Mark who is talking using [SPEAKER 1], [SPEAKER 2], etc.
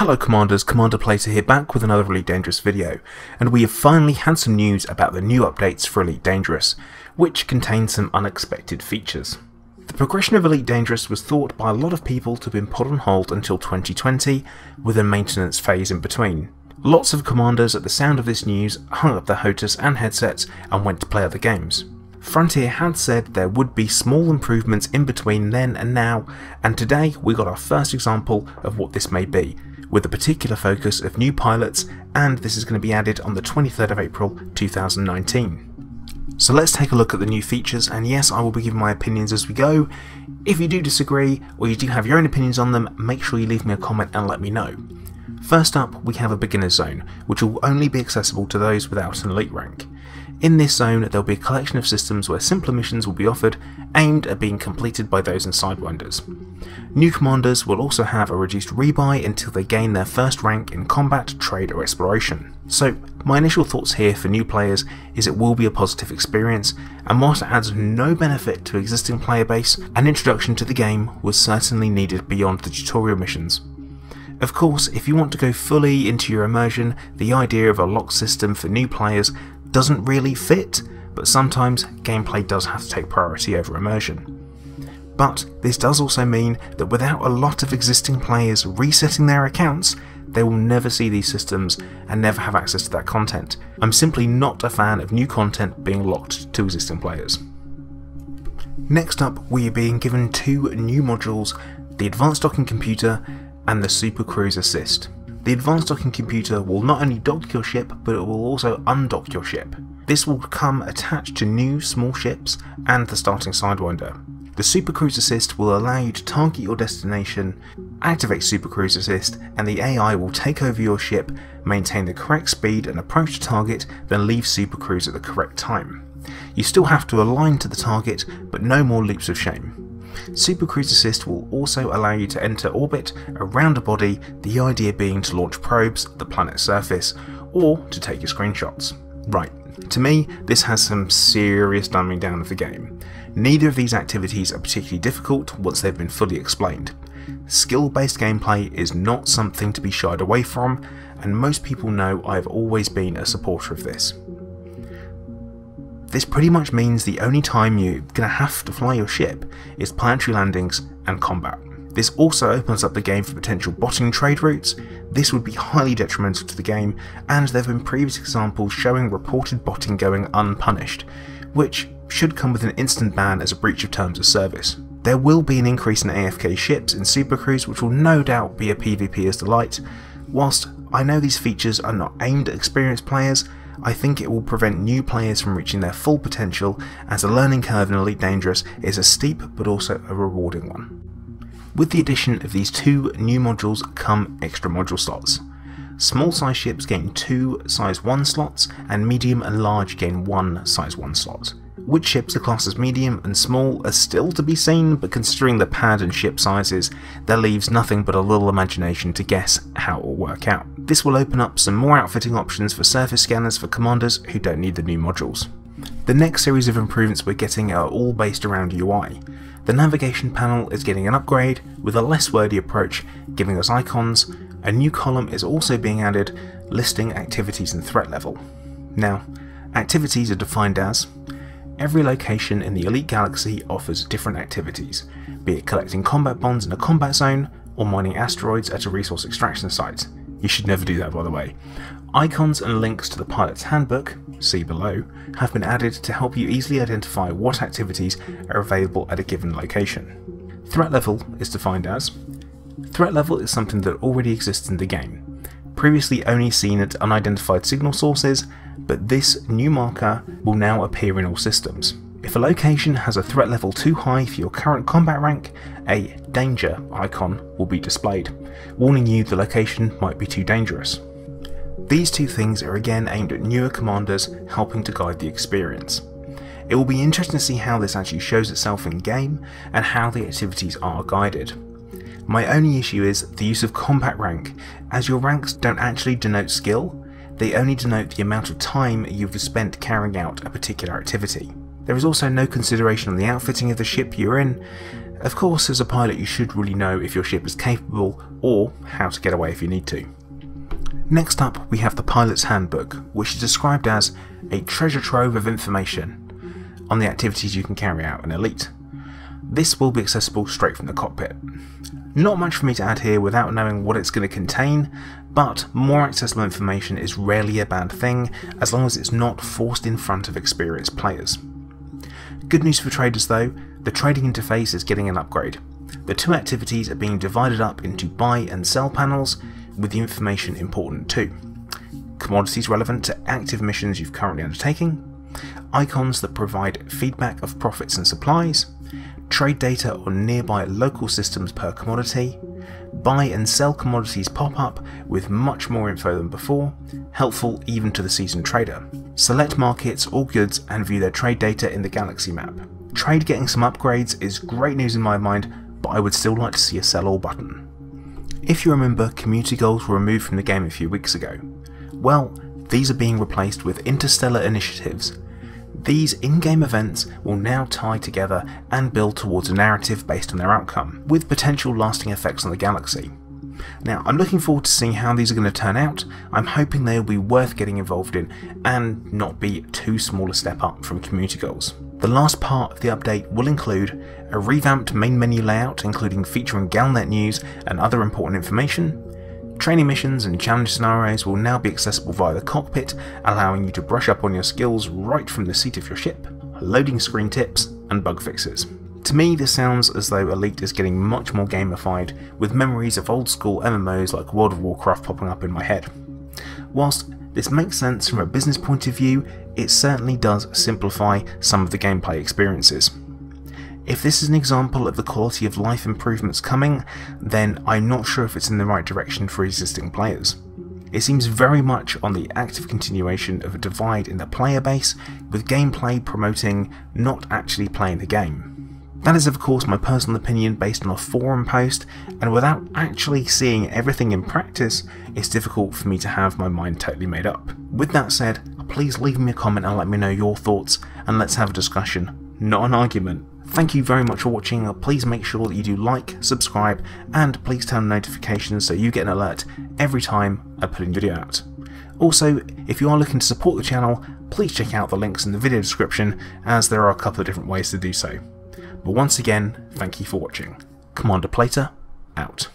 [SPEAKER 1] Hello Commanders, Commander Plater here back with another Elite Dangerous video, and we have finally had some news about the new updates for Elite Dangerous, which contain some unexpected features. The progression of Elite Dangerous was thought by a lot of people to have been put on hold until 2020, with a maintenance phase in between. Lots of Commanders at the sound of this news hung up their HOTAS and headsets and went to play other games. Frontier had said there would be small improvements in between then and now, and today we got our first example of what this may be, with a particular focus of new pilots, and this is going to be added on the 23rd of April 2019. So let's take a look at the new features, and yes, I will be giving my opinions as we go. If you do disagree, or you do have your own opinions on them, make sure you leave me a comment and let me know. First up, we have a beginner's zone, which will only be accessible to those without an elite rank. In this zone, there will be a collection of systems where simpler missions will be offered, aimed at being completed by those in Sidewinders. New commanders will also have a reduced rebuy until they gain their first rank in combat, trade or exploration. So my initial thoughts here for new players is it will be a positive experience, and whilst it adds no benefit to existing player base, an introduction to the game was certainly needed beyond the tutorial missions. Of course, if you want to go fully into your immersion, the idea of a locked system for new players doesn't really fit, but sometimes gameplay does have to take priority over immersion. But this does also mean that without a lot of existing players resetting their accounts, they will never see these systems and never have access to that content. I'm simply not a fan of new content being locked to existing players. Next up, we are being given two new modules, the Advanced Docking Computer and the Super Cruise Assist. The Advanced Docking Computer will not only dock your ship, but it will also undock your ship. This will come attached to new small ships and the starting Sidewinder. The Super Cruise Assist will allow you to target your destination, activate Super Cruise Assist, and the AI will take over your ship, maintain the correct speed and approach the target, then leave Super Cruise at the correct time. You still have to align to the target, but no more leaps of shame. Super Cruise Assist will also allow you to enter orbit around a body, the idea being to launch probes at the planet's surface, or to take your screenshots. Right, to me this has some serious dumbing down of the game. Neither of these activities are particularly difficult once they've been fully explained. Skill-based gameplay is not something to be shied away from, and most people know I have always been a supporter of this. This pretty much means the only time you're going to have to fly your ship is planetary landings and combat. This also opens up the game for potential botting trade routes. This would be highly detrimental to the game, and there have been previous examples showing reported botting going unpunished, which should come with an instant ban as a breach of terms of service. There will be an increase in AFK ships in Super Cruise, which will no doubt be a PvPer's delight. Whilst I know these features are not aimed at experienced players, I think it will prevent new players from reaching their full potential, as the learning curve in Elite Dangerous is a steep but also a rewarding one. With the addition of these two new modules come extra module slots. Small size ships gain 2 size 1 slots, and medium and large gain 1 size 1 slot. Which ships are classed as medium and small are still to be seen, but considering the pad and ship sizes, there leaves nothing but a little imagination to guess how it will work out. This will open up some more outfitting options for surface scanners for commanders who don't need the new modules. The next series of improvements we're getting are all based around UI. The navigation panel is getting an upgrade with a less wordy approach, giving us icons. A new column is also being added, listing activities and threat level. Now, activities are defined as every location in the Elite Galaxy offers different activities, be it collecting combat bonds in a combat zone or mining asteroids at a resource extraction site. You should never do that, by the way. Icons and links to the pilot's handbook, see below, have been added to help you easily identify what activities are available at a given location. Threat level is defined as threat level is something that already exists in the game, previously only seen at unidentified signal sources, but this new marker will now appear in all systems. If a location has a threat level too high for your current combat rank, a danger icon will be displayed, warning you the location might be too dangerous. These two things are again aimed at newer commanders, helping to guide the experience. It will be interesting to see how this actually shows itself in game and how the activities are guided. My only issue is the use of combat rank, as your ranks don't actually denote skill, they only denote the amount of time you've spent carrying out a particular activity. There is also no consideration on the outfitting of the ship you're in, Of course, as a pilot you should really know if your ship is capable or how to get away if you need to. Next up we have the Pilot's Handbook, which is described as a treasure trove of information on the activities you can carry out in Elite. This will be accessible straight from the cockpit. Not much for me to add here without knowing what it's going to contain, but more accessible information is rarely a bad thing as long as it's not forced in front of experienced players. Good news for traders though, the trading interface is getting an upgrade. The two activities are being divided up into buy and sell panels, with the information important too. Commodities relevant to active missions you've currently undertaking, icons that provide feedback of profits and supplies, trade data on nearby local systems per commodity, buy and sell commodities pop up with much more info than before, helpful even to the seasoned trader. Select markets or goods and view their trade data in the galaxy map. Trade getting some upgrades is great news in my mind, but I would still like to see a sell all button. If you remember, community goals were removed from the game a few weeks ago. Well, these are being replaced with interstellar initiatives. These in-game events will now tie together and build towards a narrative based on their outcome, with potential lasting effects on the galaxy. Now, I'm looking forward to seeing how these are going to turn out. I'm hoping they will be worth getting involved in and not be too small a step up from community goals. The last part of the update will include a revamped main menu layout including featuring Galnet news and other important information. Training missions and challenge scenarios will now be accessible via the cockpit, allowing you to brush up on your skills right from the seat of your ship, loading screen tips and bug fixes. To me this sounds as though Elite is getting much more gamified, with memories of old school MMOs like World of Warcraft popping up in my head. Whilst this makes sense from a business point of view, it certainly does simplify some of the gameplay experiences. If this is an example of the quality of life improvements coming, then I'm not sure if it's in the right direction for existing players. It seems very much on the active continuation of a divide in the player base, with gameplay promoting not actually playing the game. That is of course my personal opinion based on a forum post, and without actually seeing everything in practice, it's difficult for me to have my mind totally made up. With that said, please leave me a comment and let me know your thoughts, and let's have a discussion, not an argument. Thank you very much for watching. Please make sure that you do like, subscribe, and please turn on notifications so you get an alert every time I put a video out. Also, if you are looking to support the channel, please check out the links in the video description, as there are a couple of different ways to do so. But once again, thank you for watching. Commander Plater, out.